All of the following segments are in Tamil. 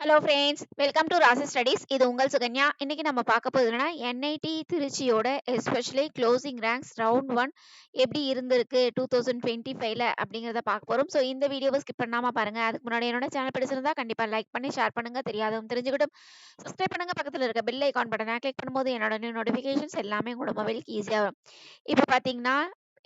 Hello friends, welcome to Raasi studies. இது உங்கள் சுகன்யா. இன்னைக்கு நம்ம பார்க்க போகுதுன்னா என்ஐடி திருச்சியோட especially closing ranks round one எப்படி இருந்திருக்கு 2025ல அப்படிங்கிறத பார்க்க போகிறோம். ஸோ இந்த வீடியோவை ஸ்கிப் பண்ணாமல் பாருங்கள். அதுக்கு முன்னாடி என்னோட சேனல் பிடிச்சிருந்தா கண்டிப்பாக லைக் பண்ணி ஷேர் பண்ணுங்கள். தெரியாதவங்க தெரிஞ்சுக்கிட்டும் சப்ஸ்கிரைப் பண்ணுங்கள். பக்கத்தில் இருக்க பெல் ஐக்கான் பட்டனை கிளிக் பண்ணும்போது என்னோட நோட்டிஃபிகேஷன்ஸ் எல்லாமே உங்களோட மொபைலுக்கு ஈஸியாக வரும். இப்போ பார்த்தீங்கன்னா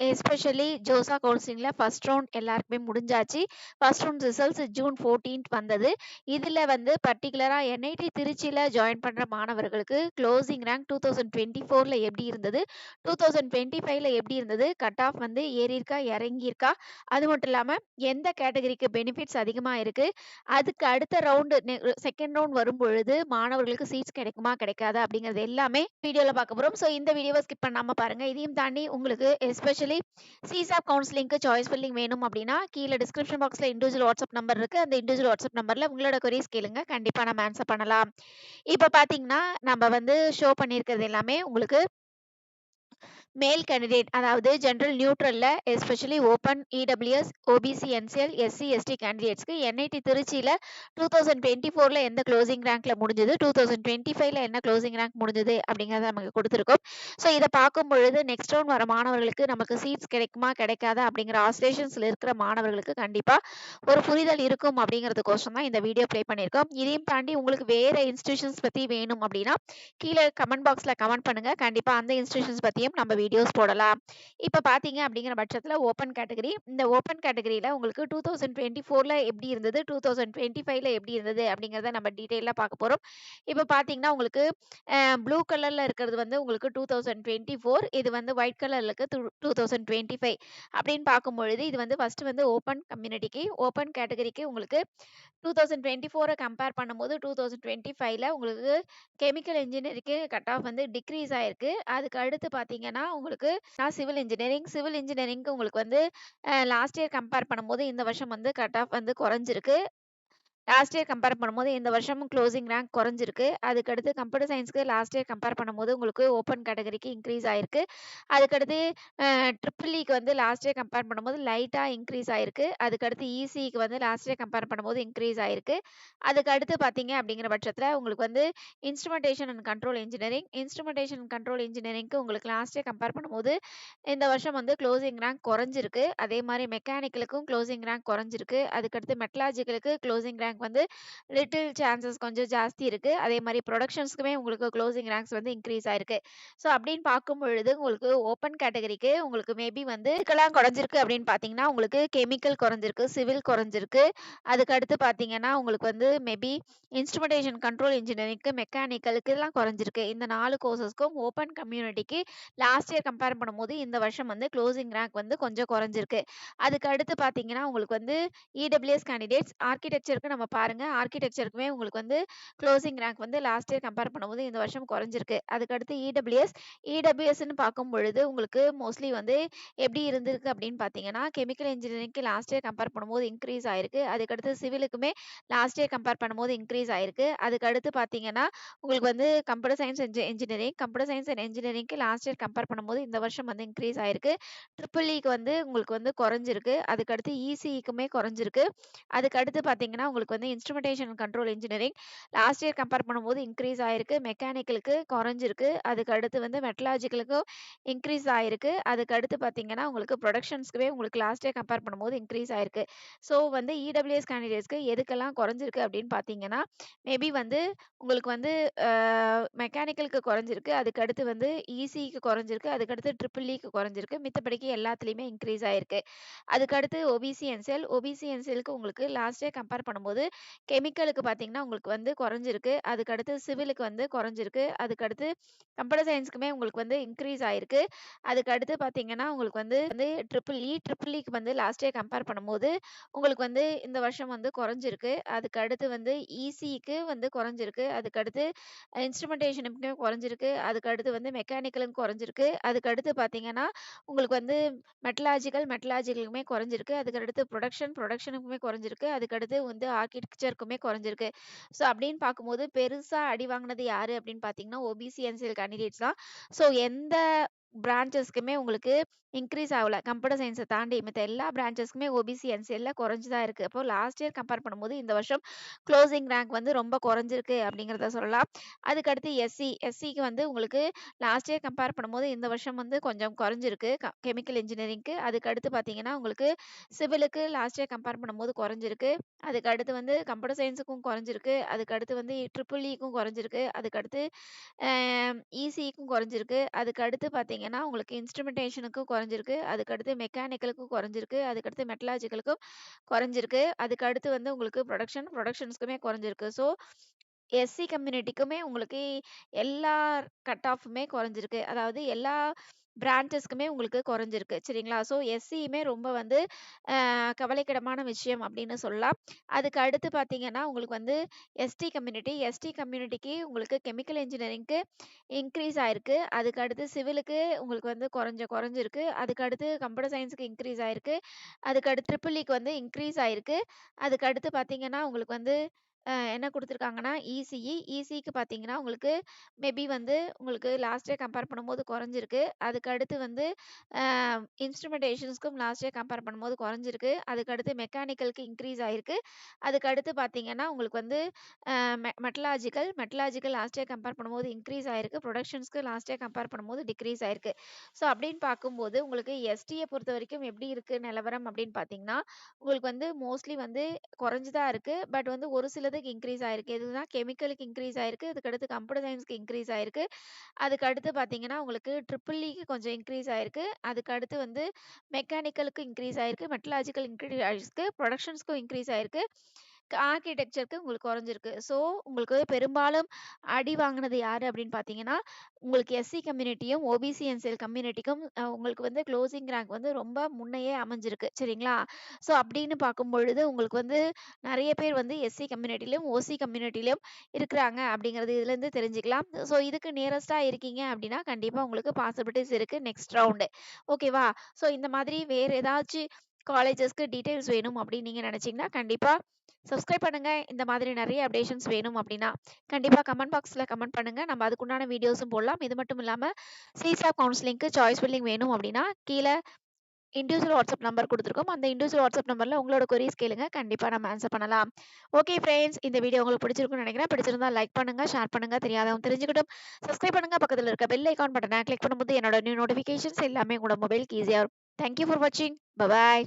எஸ்பெஷலி ஜோசா கவுன்சிலிங்ல ஃபர்ஸ்ட் ரவுண்ட் எல்லாருக்குமே முடிஞ்சாச்சு. ஃபர்ஸ்ட் ரவுண்ட் ரிசல்ட்ஸ் ஜூன் 14 வந்தது. இதுல வந்து பர்டிகுலரா என்ஐடி திருச்சியில ஜாயின் பண்ற மாணவர்களுக்கு க்ளோசிங் ரேங்க் 2024ல எப்படி இருந்தது, 2025ல எப்படி இருந்தது, கட் ஆஃப் வந்து ஏறியிருக்கா இறங்கியிருக்கா, அது மட்டும் இல்லாம எந்த கேட்டகரிக்கு பெனிஃபிட்ஸ் அதிகமா இருக்கு, அதுக்கு அடுத்த ரவுண்டு செகண்ட் ரவுண்ட் வரும் பொழுது மாணவர்களுக்கு சீட்ஸ் கிடைக்குமா கிடைக்காதா அப்படிங்கிறது எல்லாமே வீடியோல பார்க்க போறோம். ஸோ இந்த வீடியோவை ஸ்கிப் பண்ணாம பாருங்க. இதையும் தாண்டி உங்களுக்கு எஸ்பெஷலி சிசாப் கவுன்சிலிங்க்கு சாய்ஸ் ஃபில்லிங் வேணும் அப்படின்னா கீழே டிஸ்கிரிப்ஷன் பாக்ஸ்ல இண்டிவிஜுவல் வாட்ஸ்அப் நம்பர் இருக்கு. அந்த இண்டிவிஜுவல் வாட்ஸ்அப் நம்பர்ல உங்களோட கொரீஸ் கேளுங்க. கண்டிப்பா நம்ம ஆன்சர் பண்ணலாம். இப்ப பாத்தீங்கன்னா நம்ம வந்து ஷோ பண்ணியிருக்கிறது எல்லாமே உங்களுக்கு மேல் கேண்டிடேட், அதாவது ஜெனரல் நியூட்ரல்ல especially open, EWS, OBC, NCL, SC, ST கேண்டிடேட்ஸ்க்கு என்ஐடி திருச்சியில 2024ல எந்த க்ளோசிங் ரேங்க்ல முடிஞ்சது, 2025ல என்ன க்ளோசிங் ரேங்க் முடிஞ்சது அப்படிங்கறத நமக்கு கொடுத்துருக்கோம். ஸோ இதை பார்க்கும் பொழுது நெக்ஸ்ட் ரவுண்ட் வர மாணவர்களுக்கு நமக்கு சீட்ஸ் கிடைக்குமா கிடைக்காதா அப்படிங்கிற ஆஸ்லேஷன்ஸ்ல இருக்கிற மாணவர்களுக்கு கண்டிப்பா ஒரு புரிதல் இருக்கும் அப்படிங்கிறதுக்கோசம் தான் இந்த வீடியோ ப்ளே பண்ணியிருக்கோம். இதையும் தாண்டி உங்களுக்கு வேற இன்ஸ்டிடியூஷன்ஸ் பத்தி வேணும் அப்படின்னா கீழே கமெண்ட் பாக்ஸ்ல கமெண்ட் பண்ணுங்க. கண்டிப்பா அந்த இன்ஸ்டிடியூஷன்ஸ் பத்தியும் நம்ம வீடியோஸ் போடலாம். இப்ப பாத்தீங்க அப்படிங்கிற பட்சத்துல ஓப்பன் கேட்டகரி, இந்த ஓப்பன் கேட்டகரியில உங்களுக்கு 2024ல எப்படி இருந்தது, 2025ல எப்படி இருந்தது அப்படிங்கறத நம்ம டீடைலா பார்க்க போறோம். இப்ப பாத்தீங்கன்னா உங்களுக்கு ப்ளூ கலர்ல இருக்கிறது வந்து உங்களுக்கு 2024, இது வந்து ஒயிட் கலர்ல இருக்கு 2025 அப்படின்னு பார்க்கும் பொழுது இது வந்து ஃபர்ஸ்ட் வந்து ஓப்பன் கம்யூனிட்டிக்கு, ஓப்பன் கேட்டகரிக்கு உங்களுக்கு 2024 கம்பேர் பண்ணும்போது 2025ல உங்களுக்கு கெமிக்கல் இன்ஜினியரிங்க்கு கட் ஆஃப் வந்து டிக்ரீஸ் ஆயிருக்கு. அதுக்கு அடுத்து பார்த்தீங்கன்னா, உங்களுக்கு சிவில் இன்ஜினியரிங்க்கு உங்களுக்கு வந்து லாஸ்ட் இயர் கம்பேர் பண்ணும்போது இந்த வருஷம் வந்து கட் ஆஃப் வந்து குறைஞ்சிருக்கு. லாஸ்ட் இயர் கம்பேர் பண்ணும்போது இந்த வருஷமும் க்ளோசிங் ரேங்க் குறைஞ்சிருக்கு. அதுக்கடுத்து கம்ப்யூட்டர் சயின்ஸ்க்கு லாஸ்ட் இயர் கம்பேர் பண்ணும்போது உங்களுக்கு ஓப்பன் கேட்டகரிக்கு இன்க்ரீஸ் ஆயிருக்கு. அதுக்கடுத்து ட்ரிபிள் இக்கு வந்து லாஸ்ட் இயர் கம்பேர் பண்ணும்போது லைட்டா இன்க்ரீஸ் ஆயிருக்கு. அதுக்கடுத்து இசிஇக்கு வந்து லாஸ்ட் இயர் கம்பேர் பண்ணும்போது இன்க்ரீஸ் ஆயிருக்கு. அதுக்கு அடுத்து பார்த்தீங்க அப்படிங்கிற பட்சத்தில உங்களுக்கு வந்து இன்ஸ்ட்ருமென்டேஷன் அண்ட் கண்ட்ரோல் இன்ஜினியரிங்க்கு உங்களுக்கு லாஸ்ட் இயர் கம்பேர் பண்ணும்போது இந்த வருஷம் வந்து க்ளோசிங் ரேங்க் குறைஞ்சிருக்கு. அதே மாரி மெக்கானிக்கலுக்கும் க்ளோசிங் ரேங்க் குறைஞ்சிருக்கு. அதுக்கடுத்து மெட்டலாஜிக்கலுக்கு க்ளோசிங் ரேங்க் வந்து லிட்டில் சான்சஸ் கொஞ்சம் ஜாஸ்தி இருக்கு. அதே மாரி புரொடக்ஷன்ஸ்க்குமே உங்களுக்கு க்ளோசிங் ரேங்க்ஸ் வந்து இன்க்ரீஸ் ஆயிருக்கு. ஸோ அப்படின்னு பார்க்கும் பொழுது உங்களுக்கு ஓப்பன் கேட்டகரிக்கு உங்களுக்கு மேபி வந்து இதுக்கெல்லாம் குறைஞ்சிருக்கு அப்படின்னு பார்த்தீங்கன்னா, உங்களுக்கு கெமிக்கல் குறைஞ்சிருக்கு, சிவில் குறைஞ்சிருக்கு. அதுக்கு அடுத்து பார்த்தீங்கன்னா, உங்களுக்கு வந்து மேபி இன்ஸ்ட்ருமென்டேஷன் கண்ட்ரோல் இன்ஜினியரிங்க்கு, மெக்கானிக்கலுக்கு எல்லாம் குறைஞ்சிருக்கு. இந்த 4 கோர்சஸ்க்கும் ஓப்பன் கம்யூனிட்டிக்கு லாஸ்ட் இயர் கம்பேர் பண்ணும்போது இந்த வருஷம் வந்து க்ளோசிங் ரேங்க் வந்து கொஞ்சம் குறைஞ்சிருக்கு. அதுக்கு அடுத்து பார்த்தீங்கன்னா, உங்களுக்கு வந்து இடபிள்யூஎஸ் கேண்டிடேட்ஸ் ஆர்க்கிடெக்சருக்கு நம்ம பாருங்க. ஆர்க்கிடெக்சருக்குமே உங்களுக்கு வந்து க்ளோசிங் ரேங்க் வந்து லாஸ்ட் இயர் கம்பேர் பண்ணும்போது இந்த வருஷம் குறைஞ்சிருக்கு. அதுக்கடுத்து இடபிள்யூஎஸ்ன்னு பார்க்கும் பொழுது உங்களுக்கு மோஸ்ட்லி வந்து எப்படி இருந்திருக்கு அப்படின்னு பார்த்தீங்கன்னா, கெமிக்கல் இன்ஜினியரிங்க்கு லாஸ்ட் இயர் கம்பேர் பண்ணும்போது இன்க்ரீஸ் ஆயிருக்கு. அதுக்கடுத்து சிவிலுக்குமே லாஸ்ட் இயர் கம்பேர் பண்ணும்போது இன்க்ரீஸ் ஆயிருக்கு. அதுக்கடுத்து பார்த்தீங்கன்னா, உங்களுக்கு வந்து கம்ப்யூட்டர் சயின்ஸ் அண்ட் இன்ஜினியரிங்க்கு லாஸ்ட் இயர் கம்பேர் பண்ணும்போது இந்த வருஷம் வந்து இன்க்ரீஸ் ஆயிருக்கு. ட்ரிபிள் இக்கு வந்து உங்களுக்கு வந்து குறைஞ்சிருக்கு. அதுக்கடுத்து இசிஇக்குமே குறைஞ்சிருக்கு. அதுக்கடுத்து பார்த்தீங்கன்னா, உங்களுக்கு வந்து instrumentation and control engineering last year compare பண்ணும்போது இன்க்ரீஸ் ஆயிருக்கு. மெக்கானிக்கலுக்கு குறைஞ்சிருக்கு. அதுக்கு அடுத்து வந்து மெட்டலாஜிக்கலுக்கும் இன்க்ரீஸ் ஆயிருக்கு. அதுக்கு அடுத்து பார்த்தீங்கன்னா, உங்களுக்கு புரொடக்ஷன்ஸ்க்குமே உங்களுக்கு லாஸ்ட் இயர் கம்பேர் பண்ணும்போது இன்க்ரீஸ் ஆயிருக்கு. ஸோ வந்து இடபிள்யூஎஸ் கேண்டிடேட்ஸ்க்கு எதுக்கெல்லாம் குறைஞ்சிருக்கு அப்படின்னு பார்த்தீங்கன்னா, மேபி வந்து உங்களுக்கு வந்து மெக்கானிக்கலுக்கு குறைஞ்சிருக்கு. அதுக்கு அடுத்து வந்து இசிஇக்கு குறைஞ்சிருக்கு. அதுக்கடுத்து ட்ரிபிள் இக்கு குறைஞ்சிருக்கு. மித்தபடிக்கு எல்லாத்துலயுமே இன்க்ரீஸ் ஆயிருக்கு. அதுக்கடுத்து ஓபிசி என்சிஎல்க்கு உங்களுக்கு லாஸ்ட் இயர் கம்பேர் பண்ணும்போது கெமிக்கலுக்கு பார்த்தீங்கன்னா, உங்களுக்கு வந்து குறைஞ்சிருக்கு. அதுக்கடுத்து சிவிலுக்கு வந்து குறைஞ்சிருக்கு. அதுக்கடுத்து கம்ப்யூட்டர் சயின்ஸ்க்குமே உங்களுக்கு வந்து இன்க்ரீஸ் ஆயிருக்கு. அதுக்கு அடுத்து பார்த்தீங்கன்னா, உங்களுக்கு வந்து ட்ரிபிள் இக்கு வந்து லாஸ்ட் இயர் கம்பேர் பண்ணும்போது உங்களுக்கு வந்து இந்த வருஷம் வந்து குறைஞ்சிருக்கு. அதுக்கு அடுத்து வந்து இசிஇக்கு வந்து குறைஞ்சிருக்கு. அதுக்கு அடுத்து இன்ஸ்ட்ருமென்டேஷனுக்குமே குறைஞ்சிருக்கு. அதுக்கு அடுத்து வந்து மெக்கானிக்கலுக்கும் குறைஞ்சிருக்கு. அதுக்கு அடுத்து பார்த்தீங்கன்னா, உங்களுக்கு வந்து மெட்டலாஜிக்கலுக்குமே குறைஞ்சிருக்கு. அதுக்கு அடுத்து புரொடக்ஷனுக்குமே குறைஞ்சிருக்கு. அதுக்கு அடுத்து வந்து ஆர்க்கிடெக்சருக்குமே குறைஞ்சிருக்கு. ஸோ அப்படின்னு பார்க்கும்போது பெருசா அடி வாங்குனது யாரு அப்படின்னு பார்த்தீங்கன்னா, ஓபிசி என்சிஎல் கேண்டிடேட்ஸ் தான். ஸோ எந்த பிரான்ச்சஸ்க்குமே உங்களுக்கு இன்க்ரீஸ் ஆகல. கம்ப்யூட்டர் சயின்ஸை தாண்டி மத்த எல்லா பிரான்ச்சஸ்க்குமே ஓபிசி, என்சிஎல்ல குறைஞ்சு தான் இருக்கு. அப்போ லாஸ்ட் இயர் கம்பேர் பண்ணும்போது இந்த வருஷம் க்ளோசிங் ரேங்க் வந்து ரொம்ப குறைஞ்சிருக்கு அப்படிங்கிறத சொல்லலாம். அதுக்கடுத்து எஸ்சிக்கு வந்து உங்களுக்கு லாஸ்ட் இயர் கம்பேர் பண்ணும்போது இந்த வருஷம் வந்து கொஞ்சம் குறைஞ்சிருக்கு. கெமிக்கல் இன்ஜினியரிங்க்கு. அதுக்கடுத்து பார்த்தீங்கன்னா, உங்களுக்கு சிவிலுக்கு லாஸ்ட் இயர் கம்பேர் பண்ணும்போது குறைஞ்சிருக்கு. அதுக்கடுத்து வந்து கம்ப்யூட்டர் சயின்ஸுக்கும் குறைஞ்சிருக்கு. அதுக்கடுத்து வந்து ட்ரிபிள் இக்கும் குறைஞ்சிருக்கு. அதுக்கடுத்து இசிக்கும் குறைஞ்சிருக்கு. அதுக்கடுத்து பார்த்தீங்கன்னா, உங்களுக்கு இன்ஸ்ட்ருமென்டேஷனுக்கும் குறைஞ்சிருக்கு. அதுக்கடுத்து மெக்கானிக்கலுக்கும் குறைஞ்சிருக்கு. அதுக்கடுத்து மெட்டலாஜிக்கலுக்கும் குறைஞ்சிருக்கு. அதுக்கடுத்து வந்து உங்களுக்கு புரொடக்ஷன்ஸ்க்குமே குறைஞ்சிருக்கு. ஸோ, எஸ்சி கம்யூனிட்டிக்குமே உங்களுக்கு எல்லா கட் ஆஃப்மே குறைஞ்சிருக்கு. அதாவது எல்லா பிரான்ச்சஸ்க்குமே உங்களுக்கு குறைஞ்சிருக்கு. சரிங்களா? ஸோ, எஸ்சியுமே ரொம்ப வந்து கவலைக்கிடமான விஷயம் அப்படின்னு சொல்லலாம். அதுக்கு அடுத்து பார்த்தீங்கன்னா, உங்களுக்கு வந்து எஸ்டி கம்யூனிட்டிக்கு உங்களுக்கு கெமிக்கல் இன்ஜினியரிங்க்கு இன்க்ரீஸ் ஆயிருக்கு. அதுக்கு அடுத்து சிவிலுக்கு உங்களுக்கு வந்து குறைஞ்சிருக்கு. அதுக்கு அடுத்து கம்ப்யூட்டர் சயின்ஸ்க்கு இன்க்ரீஸ் ஆயிருக்கு. அதுக்கு அடுத்து ட்ரிபிள் இக்கு வந்து இன்க்ரீஸ் ஆயிருக்கு. அதுக்கு அடுத்து பார்த்தீங்கன்னா, உங்களுக்கு வந்து என்ன குடுத்துருக்காங்கன்னா, இசிக்கு பார்த்தீங்கன்னா, உங்களுக்கு மேபி வந்து உங்களுக்கு லாஸ்ட் இயர் கம்பேர் பண்ணும்போது குறைஞ்சிருக்கு. அதுக்கு அடுத்து வந்து அ இன்ஸ்ட்ருமென்டேஷன்ஸ்க்கும் லாஸ்ட் இயர் கம்பேர் பண்ணும்போது குறைஞ்சிருக்கு. அதுக்கு அடுத்து மெக்கானிக்கலுக்கு இன்க்ரீஸ் ஆயிருக்கு. அதுக்கு அடுத்து பார்த்தீங்கன்னா, உங்களுக்கு வந்து அ மெட்டலாஜிக்கல் லாஸ்ட் இயர் கம்பேர் பண்ணும்போது இன்க்ரீஸ் ஆயிருக்கு. புரொடக்ஷன்ஸ்க்கு லாஸ்ட் இயர் கம்பேர் பண்ணும்போது டிக்ரீஸ் ஆயிருக்கு. ஸோ, அப்படின்னு பார்க்கும்போது உங்களுக்கு எஸ்டிய பொறுத்தவரைக்கும் எப்படி இருக்கு நிலவரம் அப்படின்னு பார்த்தீங்கன்னா, உங்களுக்கு வந்து மோஸ்ட்லி வந்து குறைஞ்சு தான் இருக்கு. பட் வந்து ஒரு சிலதுக்கு இன்க்ரீஸ் ஆயிருக்கு. எதுனா கெமிக்கலுக்கு இன்க்ரீஸ் ஆயிருக்கு. அதுக்கடுத்து கம்ப்யூட்டர் சயின்ஸ்க்கு இன்க்ரீஸ் ஆயிருக்கு. அதுக்கு அடுத்து பார்த்தீங்கன்னா, உங்களுக்கு ட்ரிபிள் இக்கு கொஞ்சம் இன்க்ரீஸ் ஆயிருக்கு. அதுக்கு அடுத்து வந்து மெக்கானிக்கலுக்கு இன்க்ரீஸ் ஆயிருக்கு. மெட்டலாஜிக்கல் இன்க்ரீஸ் ஆயிருக்கு. புரொடக்ஷன்ஸ்க்கும் இன்க்ரீஸ் ஆயிருக்கு. ஆர்க்கிடெக்சர்க்கு உங்களுக்கு குறைஞ்சிருக்கு. ஸோ, உங்களுக்கு பெரும்பாலும் அடி வாங்குனது யாரு அப்படின்னு பார்த்தீங்கன்னா, உங்களுக்கு எஸ்சி கம்யூனிட்டியும், ஓபிசி, என்சிஎல் கம்யூனிட்டிக்கும் உங்களுக்கு வந்து க்ளோசிங் ரேங்க் வந்து ரொம்ப முன்னையே அமைஞ்சிருக்கு. சரிங்களா? ஸோ, அப்படின்னு பார்க்கும்பொழுது உங்களுக்கு வந்து நெறைய பேர் வந்து எஸ்சி கம்யூனிட்டிலயும், ஓசி கம்யூனிட்டிலயும் இருக்கிறாங்க அப்படிங்கிறது இதுலேருந்து தெரிஞ்சுக்கலாம். ஸோ, இதுக்கு நியரஸ்ட்டா இருக்கீங்க அப்படின்னா, கண்டிப்பா உங்களுக்கு பாசிபிலிட்டீஸ் இருக்கு நெக்ஸ்ட் ரவுண்டு. ஓகேவா? ஸோ, இந்த மாதிரி வேற ஏதாச்சு காலேஜஸ்க்கு டீட்டெயில்ஸ் வேணும் அப்படின்னு நீங்க நினைச்சீங்கன்னா, கண்டிப்பா சப்ஸ்கிரைப் பண்ணுங்க. இந்த மாதிரி நெறைய அப்டேஷன்ஸ் வேணும் அப்டின்னா, கண்டிப்பா கமெண்ட் பாக்ஸ்ல கமெண்ட் பண்ணுங்க. நம்ம அதுக்குண்டான வீடியோஸும் போடலாம். இது மட்டும் இல்லாம சிசாட் கவுன்சிலிங்க்கு சாய்ஸ் ஃபில்லிங் வேணும் அப்டின்னா, கீழ இண்டிவிஜுவல் வாட்ஸ்அப் நம்பர் குடுத்துருக்கோம். அந்த இண்டிவிஜுவல் வாட்ஸ்அப் நம்பர்ல உங்களோட கொரீஸ் கேளுங்க. கண்டிப்பா நம்ம ஆன்சர் பண்ணலாம். ஓகே ஃபிரெண்ட்ஸ், இந்த வீடியோ உங்களுக்கு பிடிச்சிருக்கும்னு நெனைக்கிறேன். பிடிச்சிருந்தா லைக் பண்ணுங்க, ஷேர் பண்ணுங்க. தெரியாதவங்க தெரிஞ்சுக்கட்டும். சப்ஸ்கிரைப் பண்ணுங்க. பக்கத்துல இருக்க பெல் ஐகான் பட்டன கிளிக் பண்ணும்போது என்னோட நியூ நோட்டிஃபிகேஷன்ஸ் எல்லாமே உங்களோட மொபைலுக்கு ஈஸியா வரும். தேங்க் யூ ஃபார் வாட்சிங். பை.